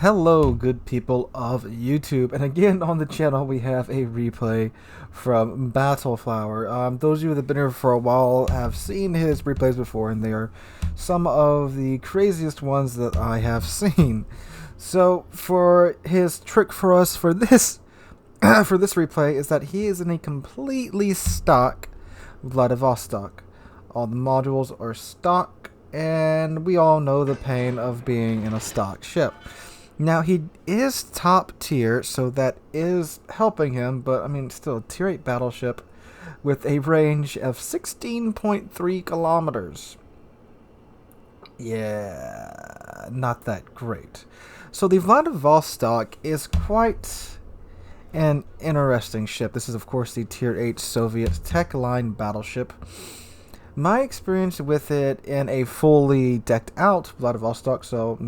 Hello, good people of YouTube, and again on the channel we have a replay from Battleflower. Those of you that have been here for a while have seen his replays before, and they are some of the craziest ones that I have seen. So, for his trick for us for this for this replay is that he is in a completely stock Vladivostok. All the modules are stock, and we all know the pain of being in a stock ship. Now, he is top tier, so that is helping him, but I mean, still a tier 8 battleship with a range of 16.3 kilometers. Yeah, not that great. So the Vladivostok is quite an interesting ship. This is, of course, the tier 8 Soviet tech line battleship. My experience with it in a fully decked out Vladivostok, so,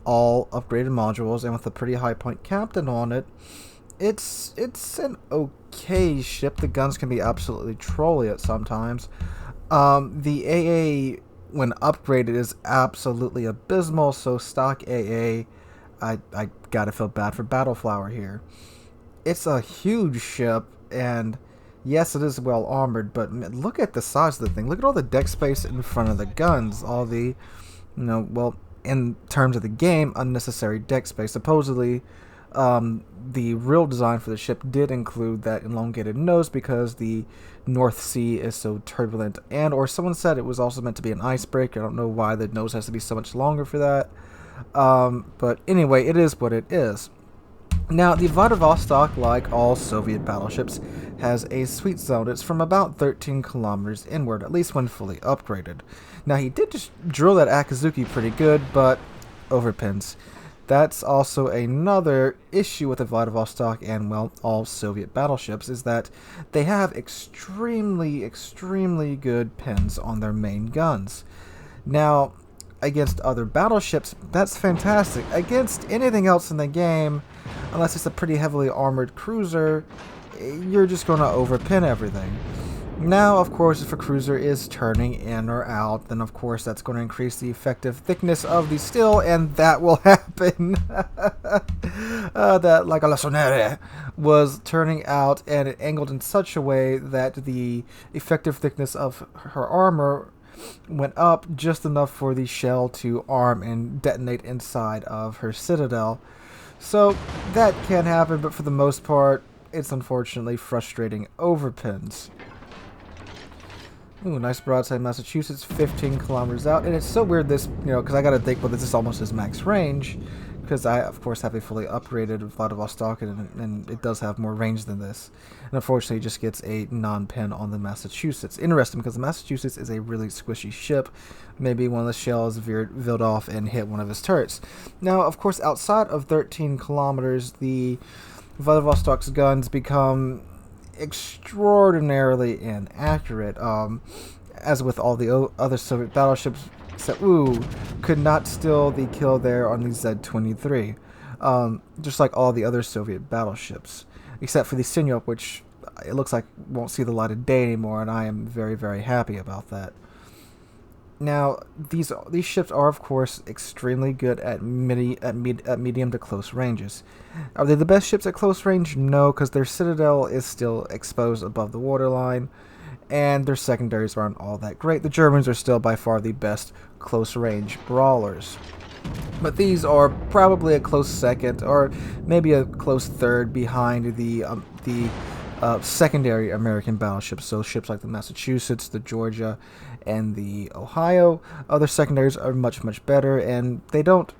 all upgraded modules and with a pretty high point captain on it, it's an okay ship. The guns can be absolutely trolly at sometimes. The AA when upgraded is absolutely abysmal, so stock AA, I gotta feel bad for Battleflower here. It's a huge ship, and yes, it is well armored, but look at the size of the thing. Look at all the deck space in front of the guns. All the, in terms of the game, unnecessary deck space. Supposedly, the real design for the ship did include that elongated nose because the North Sea is so turbulent, and or someone said it was also meant to be an icebreaker. I don't know why the nose has to be so much longer for that. But anyway, it is what it is. Now, the Vladivostok, like all Soviet battleships, has a sweet zone. It's from about 13 kilometers inward, at least when fully upgraded. Now, he did just drill that Akazuki pretty good, but overpins. That's also another issue with the Vladivostok and, well, all Soviet battleships, is that they have extremely good pins on their main guns. Now, against other battleships, that's fantastic. Against anything else in the game, unless it's a pretty heavily armored cruiser, you're just going to overpin everything. Now, of course, if a cruiser is turning in or out, then of course that's going to increase the effective thickness of the steel, and that will happen. That, like a La Sonere, was turning out, and it angled in such a way that the effective thickness of her armor went up just enough for the shell to arm and detonate inside of her citadel. So that can happen, but for the most part, it's unfortunately frustrating overpins. Ooh, nice broadside, Massachusetts, 15 kilometers out. And it's so weird this, because I gotta think, well, this is almost his max range, because I, of course, have a fully upgraded Vladivostok, and it does have more range than this. And unfortunately, it just gets a non-pin on the Massachusetts. Interesting, because the Massachusetts is a really squishy ship. Maybe one of the shells veered off and hit one of his turrets. Now, of course, outside of 13 kilometers, the Vladivostok's guns become extraordinarily inaccurate. As with all the other Soviet battleships, could not steal the kill there on the Z-23, just like all the other Soviet battleships, except for the Sinyov, which it looks like won't see the light of day anymore, and I am very happy about that. Now, these ships are, of course, extremely good at medium to close ranges. Are they the best ships at close range? No, because their citadel is still exposed above the waterline, and their secondaries aren't all that great. The Germans are still by far the best close range brawlers. But these are probably a close second, or maybe a close third behind the secondary American battleships, so ships like the Massachusetts, the Georgia, and the Ohio. Other secondaries are much better, and they don't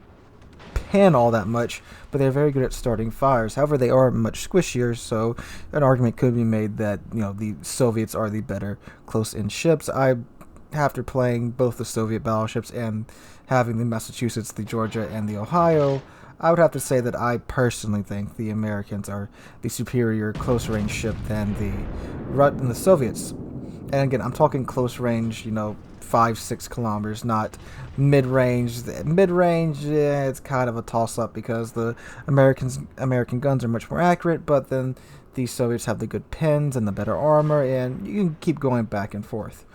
pin all that much, but they're very good at starting fires. However, they are much squishier, so an argument could be made that the Soviets are the better close-in ships. After playing both the Soviet battleships and having the Massachusetts, the Georgia, and the Ohio, I would have to say that I personally think the Americans are the superior close-range ship than the Soviets. And again, I'm talking close range, 5-6 kilometers, not mid-range. Mid-range, it's kind of a toss-up because the American guns are much more accurate, but then the Soviets have the good pins and the better armor, and you can keep going back and forth.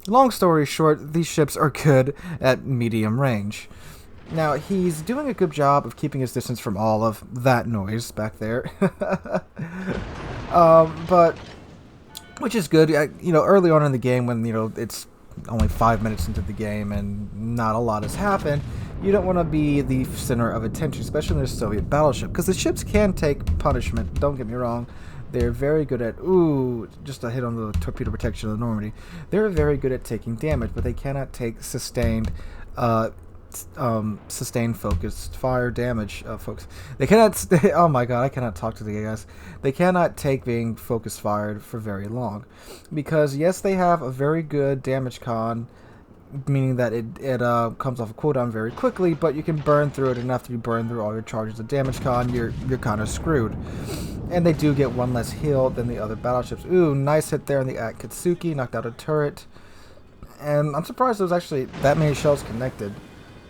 Long story short, these ships are good at medium range. Now, he's doing a good job of keeping his distance from all of that noise back there. But, which is good. You know, early on in the game when, you know, it's only 5 minutes into the game and not a lot has happened, you don't want to be the center of attention, especially in a Soviet battleship, because the ships can take punishment, don't get me wrong. They're very good at, ooh, just a hit on the torpedo protection of the Normandy. They're very good at taking damage, but they cannot take sustained focused fire damage, folks. They cannot oh my god, I cannot talk to the guys. They cannot take being focused fired for very long, because yes, they have a very good damage con, meaning that it comes off a cooldown very quickly, but you can burn through it, and after you burn through all your charges of damage con, you're kind of screwed. And they do get one less heal than the other battleships. Ooh, nice hit there on the Akatsuki, knocked out a turret. And I'm surprised there was actually that many shells connected.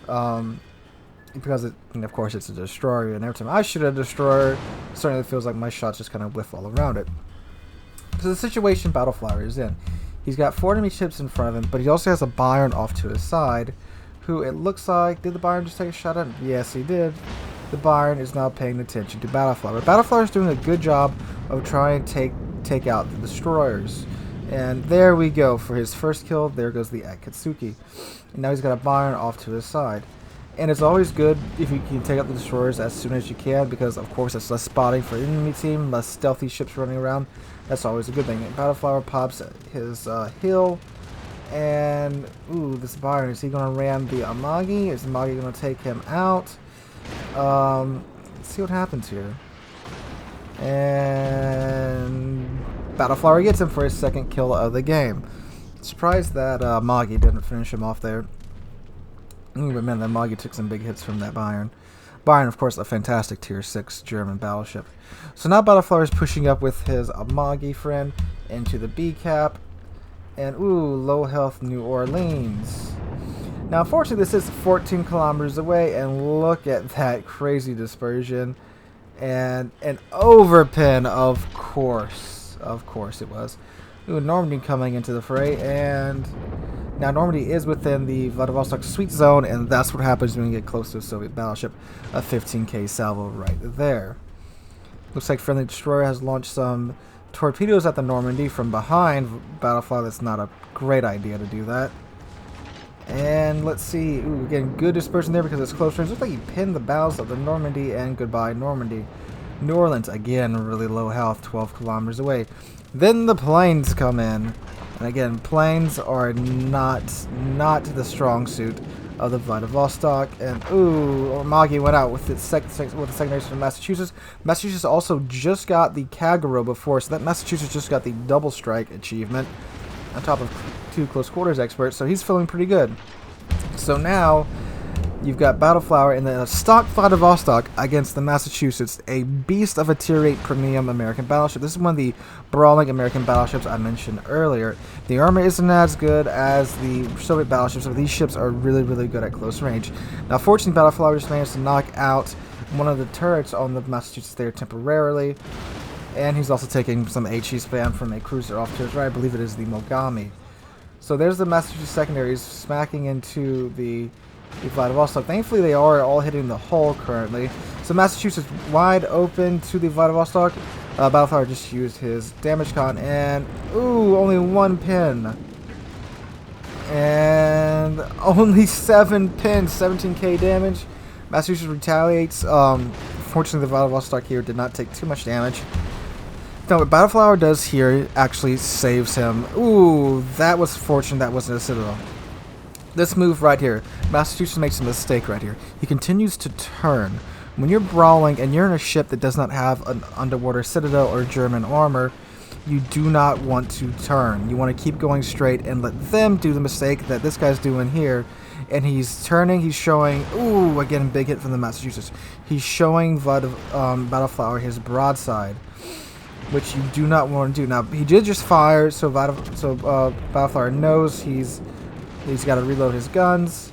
Because of course it's a destroyer, and every time I shoot a destroyer, it certainly feels like my shots just kind of whiff all around it. So the situation Battleflower is in, he's got 4 enemy ships in front of him, but he also has a Byron off to his side, who it looks like, did the Byron just take a shot at him? Yes, he did. The Byron is now paying attention to Battleflower. Battleflower is doing a good job of trying to take out the destroyers. And there we go for his first kill. There goes the Akatsuki. And now he's got a Byron off to his side. And it's always good if you can take out the destroyers as soon as you can, because of course it's less spotting for the enemy team, less stealthy ships running around. That's always a good thing. And Battleflower pops his hill. And, ooh, this Byron, is he going to ram the Amagi? Is Amagi going to take him out? Let's see what happens here. And Battleflower gets him for his second kill of the game. Surprised that Amagi didn't finish him off there. But man, that Amagi took some big hits from that Byron. Byron, of course, a fantastic tier 6 German battleship. So now Battleflower is pushing up with his Amagi friend into the B cap. And, ooh, low health New Orleans. Now, unfortunately, this is 14 kilometers away, and look at that crazy dispersion. And an overpin, of course. Of course it was. Ooh, Normandy coming into the fray, and now Normandy is within the Vladivostok sweet zone, and that's what happens when you get close to a Soviet battleship. A 15k salvo right there. Looks like friendly destroyer has launched some torpedoes at the Normandy from behind Battleflower. That's not a great idea to do that. And let's see. Ooh, again, good dispersion there because it's close range. Looks like he pinned the bows of the Normandy, and goodbye Normandy. New Orleans, again, really low health, 12 kilometers away. Then the planes come in. And again, planes are not the strong suit of the Vladivostok. And ooh, Amagi went out with the secondary from Massachusetts. Massachusetts also just got the Kagero before, so that Massachusetts just got the double strike achievement on top of 2 close quarters experts, so he's feeling pretty good. So now you've got Battleflower in the stock Vladivostok against the Massachusetts, a beast of a tier 8 premium American battleship. This is one of the Brawling American battleships I mentioned earlier. The armor isn't as good as the Soviet battleships, but these ships are really, really good at close range. Now, fortunately, Battleflower just managed to knock out one of the turrets on the Massachusetts there temporarily. And he's also taking some HE spam from a cruiser off to his right. I believe it is the Mogami. So there's the Massachusetts secondaries smacking into the Vladivostok. Thankfully, they are all hitting the hull currently. So Massachusetts wide open to the Vladivostok. Battleflower just used his damage con, and ooh, only 1 pin. And only 7 pins, 17k damage. Massachusetts retaliates. Fortunately, the Vladivostok here did not take too much damage. No, what Battleflower does here actually saves him. Ooh, that was fortunate that wasn't a citadel. This move right here, Massachusetts makes a mistake right here. He continues to turn. When you're brawling and you're in a ship that does not have an underwater citadel or German armor, you do not want to turn. You want to keep going straight and let them do the mistake that this guy's doing here. And he's turning, he's showing, ooh, again, big hit from the Massachusetts. He's showing Battleflower his broadside, which you do not want to do. Now, he did just fire, so Battleflower knows he's got to reload his guns.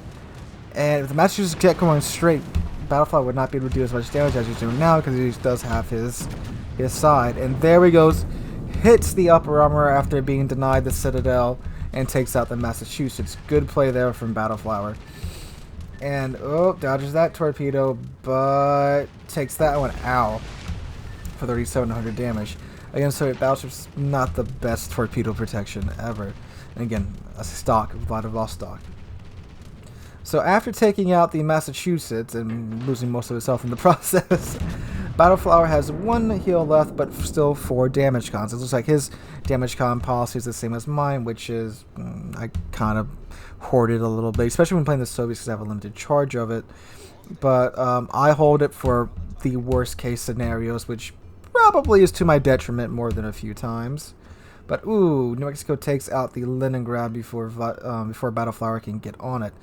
And if the Massachusetts kept going straight, Battleflower would not be able to do as much damage as he's doing now because he does have his side. And there he goes, hits the upper armor after being denied the citadel, and takes out the Massachusetts. Good play there from Battleflower. And, oh, dodges that torpedo, but takes that one out for 3,700 damage. Again, Soviet battleships, not the best torpedo protection ever. And again, a stock Vladivostok. So after taking out the Massachusetts and losing most of itself in the process, Battleflower has 1 heal left, but still 4 damage cons. It looks like his damage con policy is the same as mine, which is, I kind of hoard it a little bit, especially when playing the Soviets because I have a limited charge of it. But I hold it for the worst case scenarios, which probably is to my detriment more than a few times. But ooh, New Mexico takes out the Leningrad before Battleflower can get on it.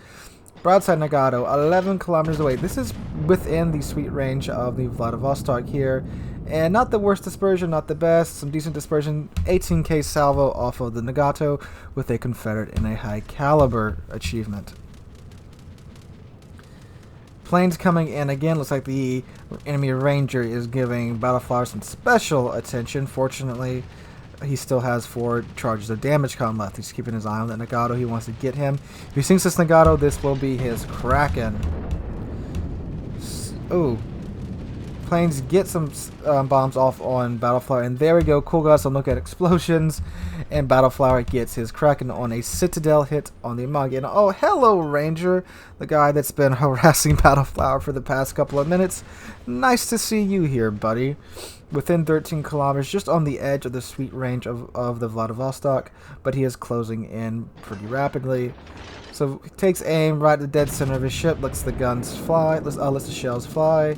Broadside Nagato, 11 kilometers away. This is within the sweet range of the Vladivostok here. And not the worst dispersion, not the best. Some decent dispersion. 18k salvo off of the Nagato with a Confederate and a high caliber achievement. Planes coming in again. Looks like the enemy Ranger is giving Battleflower some special attention. Fortunately, he still has 4 charges of damage con left. He's keeping his eye on that Nagato. He wants to get him. If he sinks this Nagato, this will be his Kraken. Ooh. Planes get some bombs off on Battleflower. And there we go. Cool guys will look at explosions. And Battleflower gets his Kraken on a Citadel hit on the Mug. And oh, hello, Ranger. The guy that's been harassing Battleflower for the past couple of minutes. Nice to see you here, buddy. Within 13 kilometers, just on the edge of the sweet range of the Vladivostok, but he is closing in pretty rapidly. So he takes aim right at the dead center of his ship, lets the guns fly, lets the shells fly,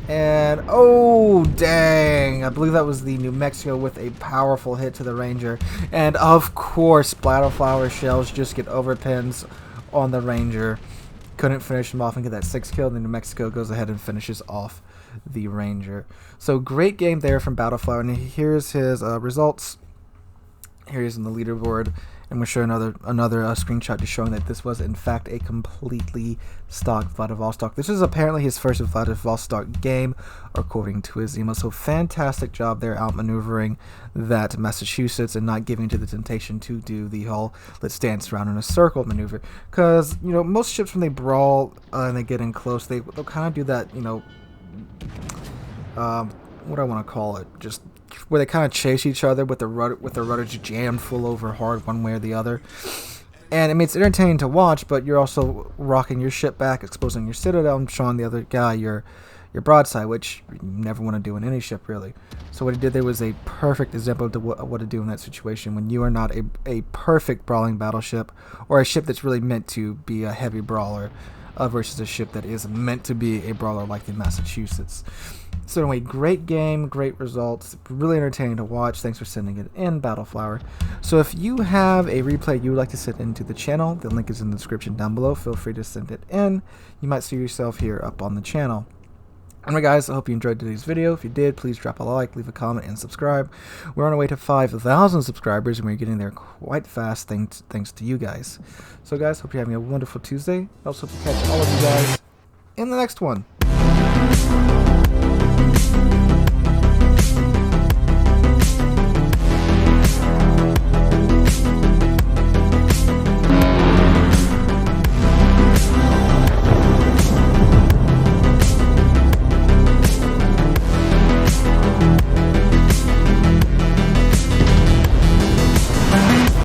and oh dang! I believe that was the New Mexico with a powerful hit to the Ranger, and of course, Battleflower shells just get overpins on the Ranger. Couldn't finish him off and get that 6 kill. Then New Mexico goes ahead and finishes off the Ranger. So great game there from Battleflower, and here's his results. Here he is in the leaderboard, and we'll show another screenshot just showing that this was in fact a completely stock Vladivostok. This is apparently his first Vladivostok game, according to his email. So fantastic job there, outmaneuvering that Massachusetts and not giving to the temptation to do the whole let's dance around in a circle maneuver. Because you know most ships when they brawl and they get in close, they'll kind of do that. You know. What do I want to call it? Just where they kind of chase each other with the rudders jammed full over hard one way or the other. And I mean, it's entertaining to watch, but you're also rocking your ship back, exposing your citadel, and showing the other guy your broadside, which you never want to do in any ship, really. So what he did there was a perfect example of what to do in that situation when you are not a perfect brawling battleship, or a ship that's really meant to be a heavy brawler, versus a ship that is meant to be a brawler like the Massachusetts. So anyway, great game, great results, really entertaining to watch. Thanks for sending it in, Battleflower. So if you have a replay you would like to send into the channel, the link is in the description down below. Feel free to send it in. You might see yourself here up on the channel. Anyway guys, I hope you enjoyed today's video. If you did, please drop a like, leave a comment, and subscribe. We're on our way to 5,000 subscribers, and we're getting there quite fast thanks to you guys. So guys, hope you're having a wonderful Tuesday. I also hope to catch all of you guys in the next one.